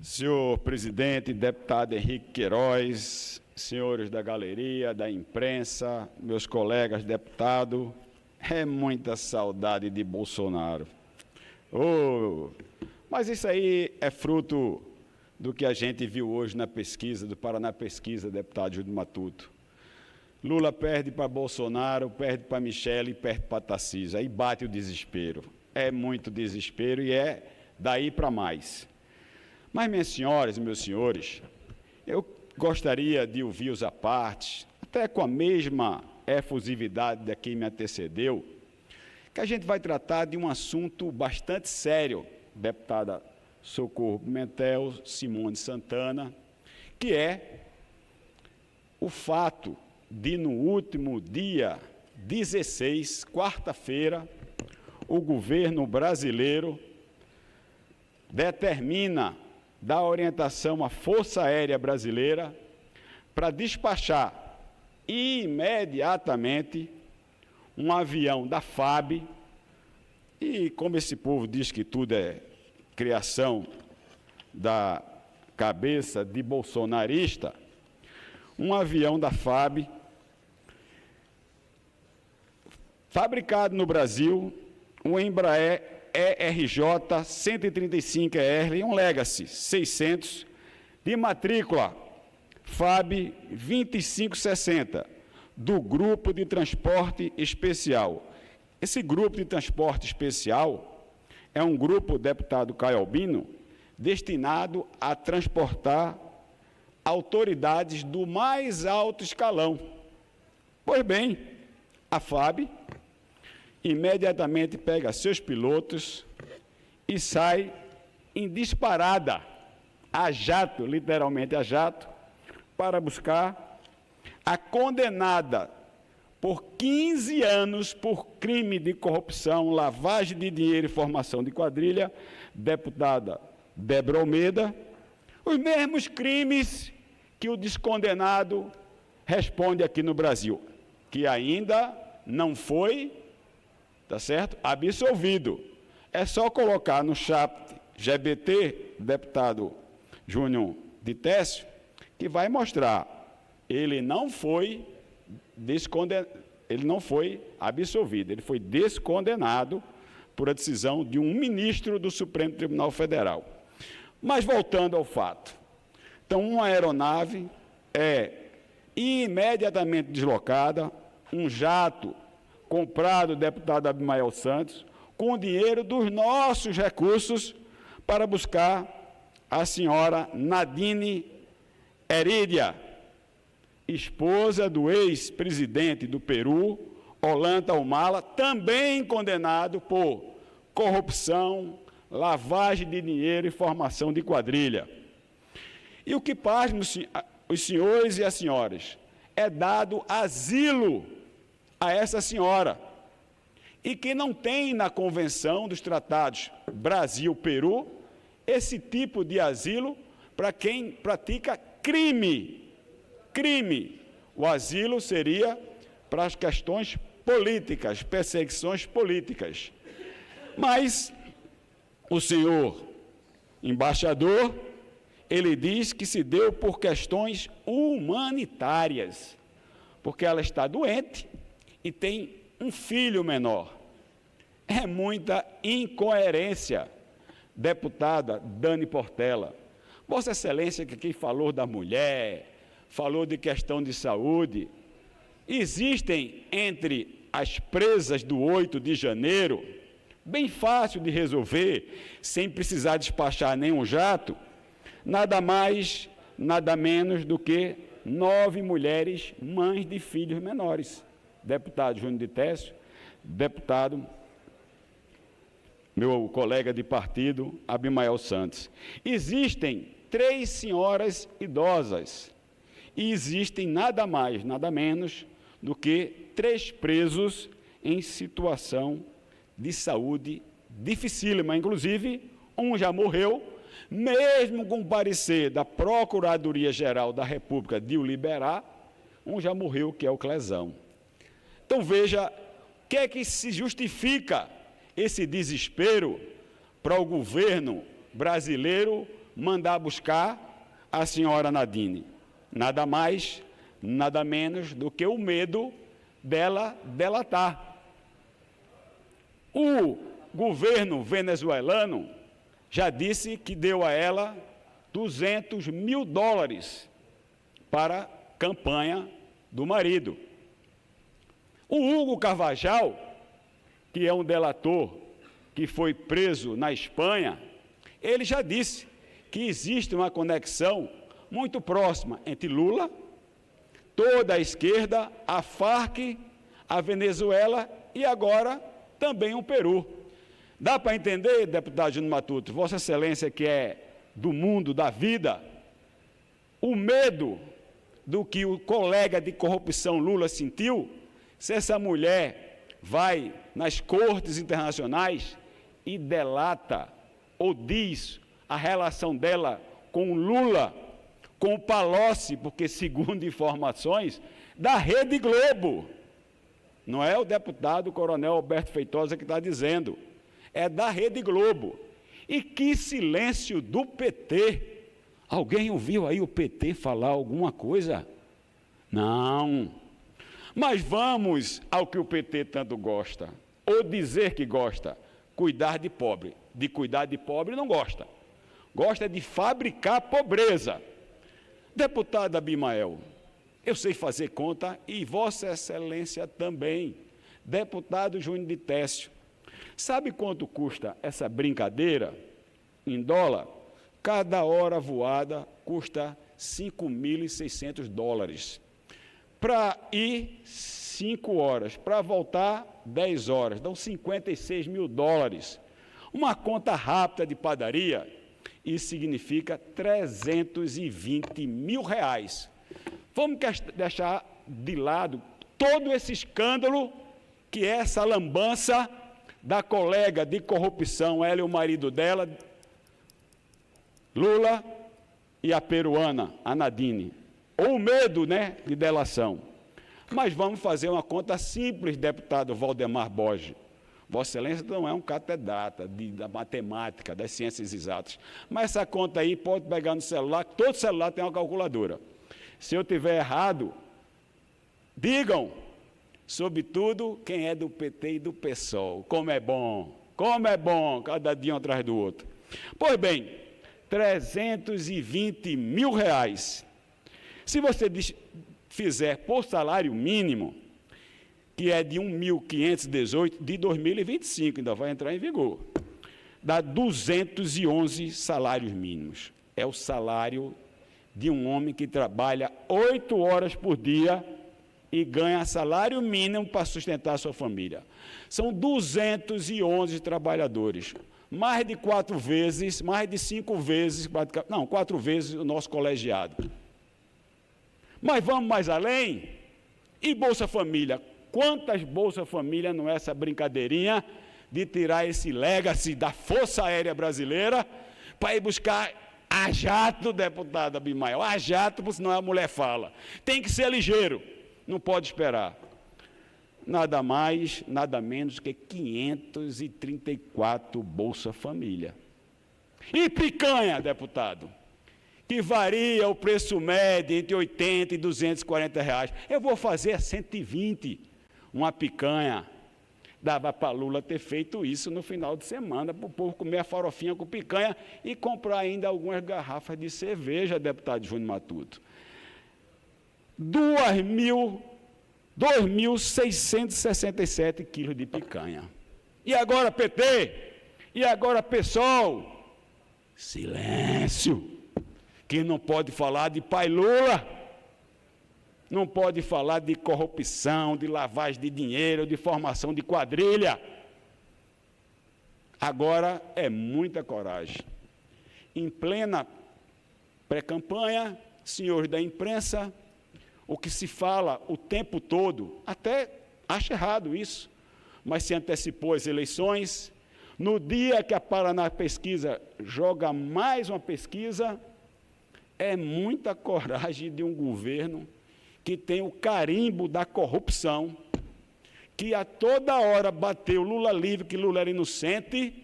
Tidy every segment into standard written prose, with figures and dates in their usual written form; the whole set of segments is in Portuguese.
Senhor presidente, deputado Henrique Queiroz, senhores da galeria, da imprensa, meus colegas deputados, é muita saudade de Bolsonaro. Mas isso aí é fruto do que a gente viu hoje na pesquisa, do Paraná Pesquisa, deputado Júlio Matuto. Lula perde para Bolsonaro, perde para Michele e perde para Tarcísio. Aí bate o desespero. É muito desespero e é daí para mais. Mas, minhas senhoras e meus senhores, eu gostaria de ouvir-os à parte, até com a mesma efusividade da quem me antecedeu, que a gente vai tratar de um assunto bastante sério, deputada Socorro Pimentel, Simone Santana, que é o fato de, no último dia 16, quarta-feira, o governo brasileiro determina dar orientação à Força Aérea Brasileira para despachar imediatamente um avião da FAB, e como esse povo diz que tudo é criação da cabeça de bolsonarista, um avião da FAB, fabricado no Brasil, um Embraer ERJ 135ER e um Legacy 600, de matrícula FAB 2560, do Grupo de Transporte Especial. Esse Grupo de Transporte Especial é um grupo, deputado Caio Albino, destinado a transportar autoridades do mais alto escalão. Pois bem, a FAB imediatamente pega seus pilotos e sai em disparada, a jato, literalmente a jato, para buscar a condenada por 15 anos por crime de corrupção, lavagem de dinheiro e formação de quadrilha, deputada Débora Almeida, os mesmos crimes que o descondenado responde aqui no Brasil, que ainda não foi, tá certo, absolvido. É só colocar no chat GBT, deputado Júnior de Técio, que vai mostrar, ele não foi absolvido, ele foi descondenado por a decisão de um ministro do Supremo Tribunal Federal. Mas voltando ao fato, então uma aeronave é imediatamente deslocada, um jato comprado, deputado Abimael Santos, com o dinheiro dos nossos recursos para buscar a senhora Nadine Heredia, esposa do ex-presidente do Peru, Ollanta Humala, também condenado por corrupção, lavagem de dinheiro e formação de quadrilha. E o que pasma os senhores e as senhoras é dado asilo a essa senhora, e que não tem na Convenção dos Tratados Brasil-Peru esse tipo de asilo para quem pratica crime. O asilo seria para as questões políticas, perseguições políticas. Mas o senhor embaixador, ele diz que se deu por questões humanitárias, porque ela está doente e tem um filho menor. É muita incoerência, deputada Dani Portela. Vossa Excelência, que aqui falou da mulher, falou de questão de saúde, existem entre as presas do 8 de janeiro, bem fácil de resolver, sem precisar despachar nenhum jato, nada mais, nada menos do que 9 mulheres mães de filhos menores. Deputado Júnior de Técio, deputado, meu colega de partido, Abimael Santos. Existem 3 senhoras idosas e existem nada mais, nada menos do que 3 presos em situação de saúde dificílima. Inclusive, um já morreu, mesmo com parecer da Procuradoria-Geral da República de o liberar, um já morreu, que é o Clesão. Então, veja, o que é que se justifica esse desespero para o governo brasileiro mandar buscar a senhora Nadine. Nada mais, nada menos do que o medo dela delatar. O governo venezuelano já disse que deu a ela $200 mil para a campanha do marido. O Hugo Carvajal, que é um delator que foi preso na Espanha, ele já disse que existe uma conexão muito próxima entre Lula, toda a esquerda, a Farc, a Venezuela e agora também o Peru. Dá para entender, deputado Júnior Matuto, Vossa Excelência, que é do mundo da vida, o medo do que o colega de corrupção Lula sentiu, se essa mulher vai nas cortes internacionais e delata ou diz a relação dela com o Lula, com o Palocci, porque, segundo informações, da Rede Globo. Não é o deputado coronel Alberto Feitosa que está dizendo, é da Rede Globo. E que silêncio do PT. Alguém ouviu aí o PT falar alguma coisa? Não. Mas vamos ao que o PT tanto gosta, ou dizer que gosta, cuidar de pobre. De cuidar de pobre não gosta. Gosta de fabricar pobreza. Deputada Abimael, eu sei fazer conta e Vossa Excelência também. Deputado Júnior de Técio, sabe quanto custa essa brincadeira em dólar? Cada hora voada custa $5.600. Para ir, 5 horas. Para voltar, 10 horas. Dão $56 mil. Uma conta rápida de padaria, isso significa R$320 mil. Vamos deixar de lado todo esse escândalo que é essa lambança da colega de corrupção, ela e o marido dela, Lula, e a peruana, a Nadine. Ou o medo, né, de delação. Mas vamos fazer uma conta simples, deputado Valdemar Borges. Vossa Excelência não é um catedrático da matemática, das ciências exatas. Mas essa conta aí pode pegar no celular, todo celular tem uma calculadora. Se eu tiver errado, digam, sobretudo quem é do PT e do PSOL. Como é bom, cada dia um atrás do outro. Pois bem, R$320 mil. Se você fizer por salário mínimo, que é de 1.518 de 2025, ainda vai entrar em vigor, dá 211 salários mínimos. É o salário de um homem que trabalha 8 horas por dia e ganha salário mínimo para sustentar a sua família. São 211 trabalhadores, mais de 4 vezes, mais de 5 vezes, não, 4 vezes o nosso colegiado. Mas vamos mais além? E Bolsa Família? Quantas Bolsa Família não é essa brincadeirinha de tirar esse legacy da Força Aérea Brasileira para ir buscar a jato, deputada Abimael, a jato, porque senão a mulher fala. Tem que ser ligeiro, não pode esperar. Nada mais, nada menos que 534 Bolsa Família. E picanha, deputado, que varia o preço médio entre 80 e 240 reais. Eu vou fazer a 120, uma picanha. Dava para Lula ter feito isso no final de semana, para o povo comer a farofinha com picanha e comprar ainda algumas garrafas de cerveja, deputado Júnior Matuto. 2.667 quilos de picanha. E agora, PT? E agora, PSOL? Silêncio! Que não pode falar de pai Lula, não pode falar de corrupção, de lavagem de dinheiro, de formação de quadrilha. Agora é muita coragem. Em plena pré-campanha, senhores da imprensa, o que se fala o tempo todo, até acho errado isso, mas se antecipou as eleições. No dia que a Paraná Pesquisa joga mais uma pesquisa, é muita coragem de um governo que tem o carimbo da corrupção, que a toda hora bateu Lula livre, que Lula era inocente,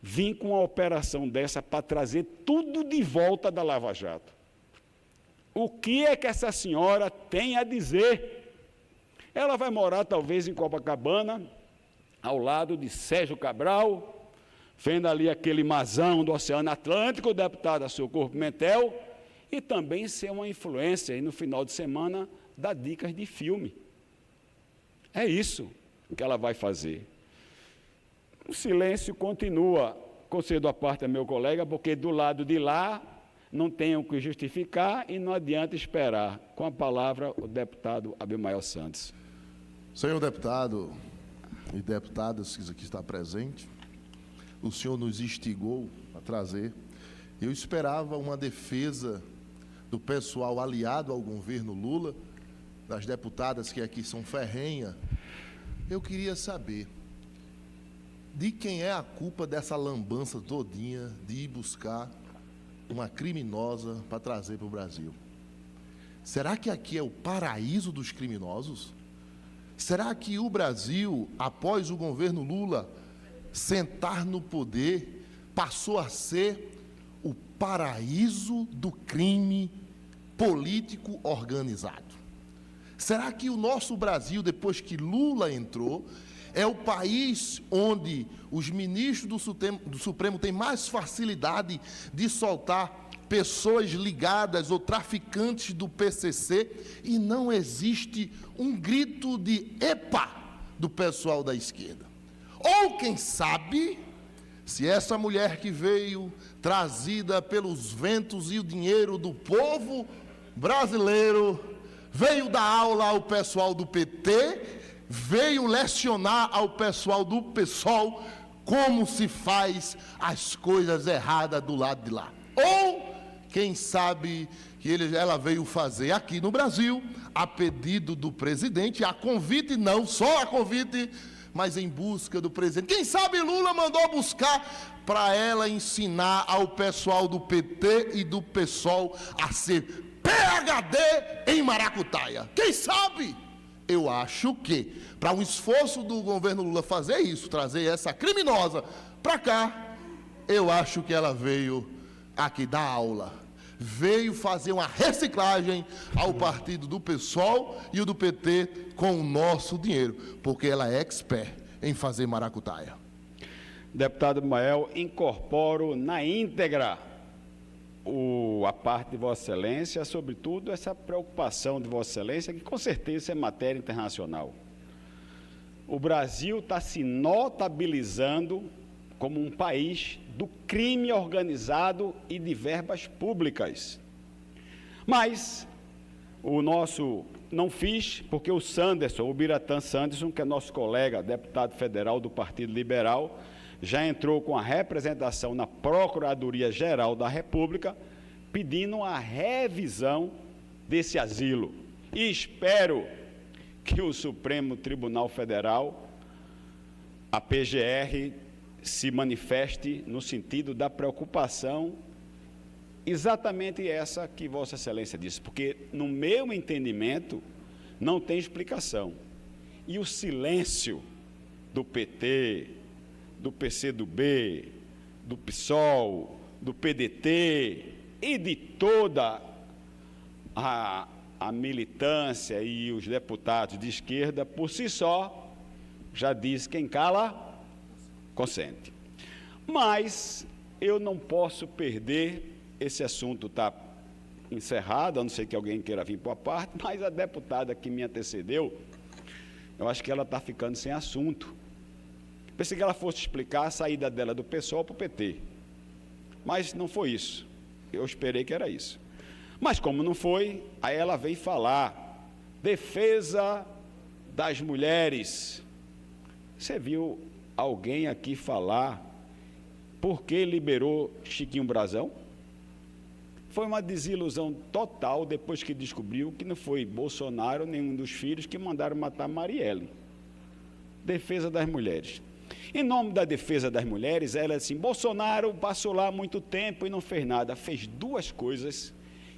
vir com uma operação dessa para trazer tudo de volta da Lava Jato. O que é que essa senhora tem a dizer? Ela vai morar talvez em Copacabana, ao lado de Sérgio Cabral, vendo ali aquele mazão do Oceano Atlântico, o deputado Socorro Pimentel, e também ser uma influência, e no final de semana, dar dicas de filme. É isso que ela vai fazer. O silêncio continua, concedo a parte a meu colega, porque do lado de lá não tem o que justificar e não adianta esperar. Com a palavra, o deputado Abimael Santos. Senhor deputado e deputadas que aqui está presente, o senhor nos instigou a trazer. Eu esperava uma defesa do pessoal aliado ao governo Lula, das deputadas que aqui são ferrenha. Eu queria saber de quem é a culpa dessa lambança todinha de ir buscar uma criminosa para trazer para o Brasil. Será que aqui é o paraíso dos criminosos? Será que o Brasil, após o governo Lula sentar no poder, passou a ser o paraíso do crime político organizado? Será que o nosso Brasil, depois que Lula entrou, é o país onde os ministros do Supremo têm mais facilidade de soltar pessoas ligadas ou traficantes do PCC e não existe um grito de epa do pessoal da esquerda? Ou quem sabe, se essa mulher que veio trazida pelos ventos e o dinheiro do povo brasileiro veio dar aula ao pessoal do PT, veio lecionar ao pessoal do PSOL como se faz as coisas erradas do lado de lá. Ou, quem sabe, que ela veio fazer aqui no Brasil, a pedido do presidente, a convite, não só a convite, mas em busca do presidente. Quem sabe Lula mandou buscar para ela ensinar ao pessoal do PT e do PSOL a ser PhD em maracutaia. Quem sabe? Eu acho que, para um esforço do governo Lula fazer isso, trazer essa criminosa para cá, eu acho que ela veio aqui dar aula. Veio fazer uma reciclagem ao partido do PSOL e o do PT com o nosso dinheiro, porque ela é expert em fazer maracutaia. Deputado Abimael, incorporo na íntegra a parte de Vossa Excelência, sobretudo essa preocupação de Vossa Excelência, que com certeza é matéria internacional. O Brasil está se notabilizando como um país do crime organizado e de verbas públicas. Mas o nosso não fiz, porque o Sanderson, o Biratã Sanderson, que é nosso colega, deputado federal do Partido Liberal, já entrou com a representação na Procuradoria-Geral da República, pedindo a revisão desse asilo. E espero que o Supremo Tribunal Federal, a PGR, se manifeste no sentido da preocupação exatamente essa que Vossa Excelência disse, porque, no meu entendimento, não tem explicação. E o silêncio do PT, do PCdoB, do PSOL, do PDT e de toda a militância e os deputados de esquerda, por si só, já diz: quem cala, consente. Mas eu não posso perder, esse assunto está encerrado, a não ser que alguém queira vir por a parte, mas a deputada que me antecedeu, eu acho que ela está ficando sem assunto. Pensei que ela fosse explicar a saída dela do PSOL para o PT, mas não foi isso. Eu esperei que era isso. Mas como não foi, aí ela veio falar, defesa das mulheres. Você viu alguém aqui falar por que liberou Chiquinho Brazão? Foi uma desilusão total depois que descobriu que não foi Bolsonaro, nenhum dos filhos, que mandaram matar Marielle. Defesa das mulheres. Em nome da defesa das mulheres, ela assim: Bolsonaro passou lá muito tempo e não fez nada. Fez duas coisas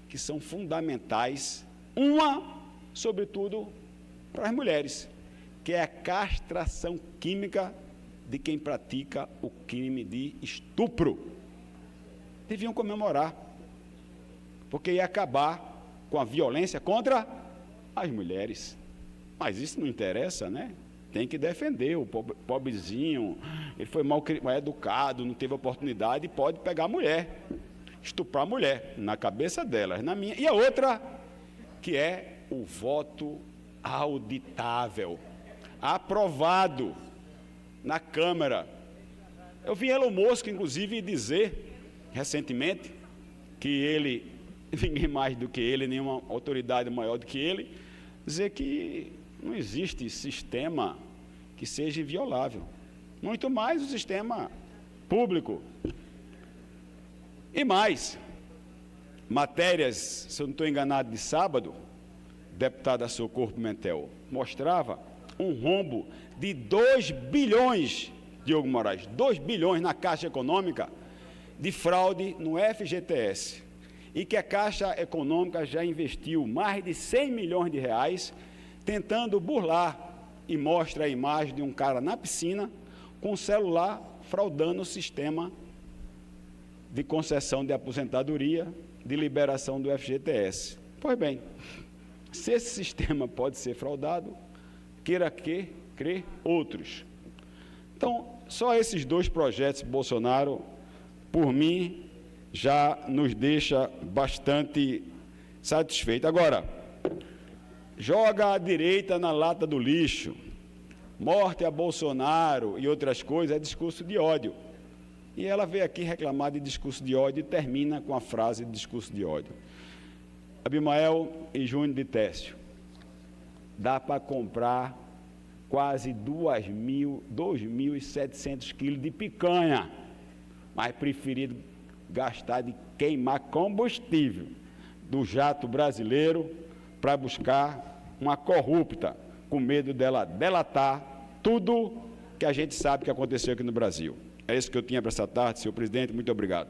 que são fundamentais. Uma, sobretudo, para as mulheres, que é a castração química de quem pratica o crime de estupro. Deviam comemorar, porque ia acabar com a violência contra as mulheres. Mas isso não interessa, né? Tem que defender o pobrezinho, ele foi mal educado, não teve oportunidade, pode pegar a mulher, estuprar a mulher, na cabeça delas, na minha. E a outra, que é o voto auditável, aprovado na Câmara. Eu vi Elon Musk, inclusive, dizer recentemente que ele, ninguém mais do que ele, nenhuma autoridade maior do que ele, dizer que não existe sistema que seja inviolável, muito mais o sistema público. E mais, matérias, se eu não estou enganado, de sábado, deputada Socorro Pimentel mostrava um rombo de 2 bilhões, Diogo Moraes, 2 bilhões na Caixa Econômica de fraude no FGTS, e que a Caixa Econômica já investiu mais de 100 milhões de reais tentando burlar, e mostra a imagem de um cara na piscina com o celular fraudando o sistema de concessão de aposentadoria, de liberação do FGTS. Pois bem, se esse sistema pode ser fraudado, queira que crer outros. Então, só esses 2 projetos Bolsonaro, por mim, já nos deixa bastante satisfeito. Agora, joga a direita na lata do lixo, morte a Bolsonaro e outras coisas, é discurso de ódio. E ela veio aqui reclamar de discurso de ódio e termina com a frase de discurso de ódio. Abimael e Júnior de Técio, dá para comprar quase 2.700 quilos de picanha, mas preferido gastar de queimar combustível do jato brasileiro para buscar uma corrupta, com medo dela delatar tudo que a gente sabe que aconteceu aqui no Brasil. É isso que eu tinha para essa tarde, senhor presidente, muito obrigado.